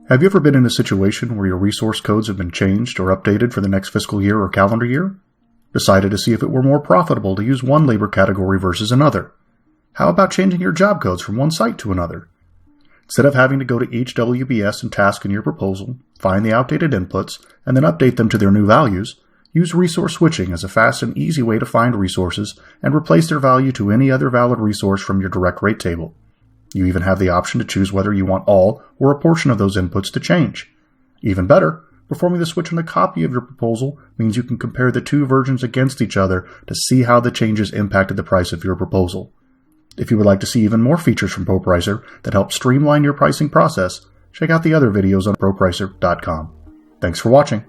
Have you ever been in a situation where your resource codes have been changed or updated for the next fiscal year or calendar year? Decided to see if it were more profitable to use one labor category versus another? How about changing your job codes from one site to another? Instead of having to go to each WBS and task in your proposal, find the outdated inputs, and then update them to their new values, use resource switching as a fast and easy way to find resources and replace their value to any other valid resource from your direct rate table. You even have the option to choose whether you want all or a portion of those inputs to change. Even better, performing the switch on a copy of your proposal means you can compare the two versions against each other to see how the changes impacted the price of your proposal. If you would like to see even more features from ProPricer that help streamline your pricing process, check out the other videos on ProPricer.com. Thanks for watching.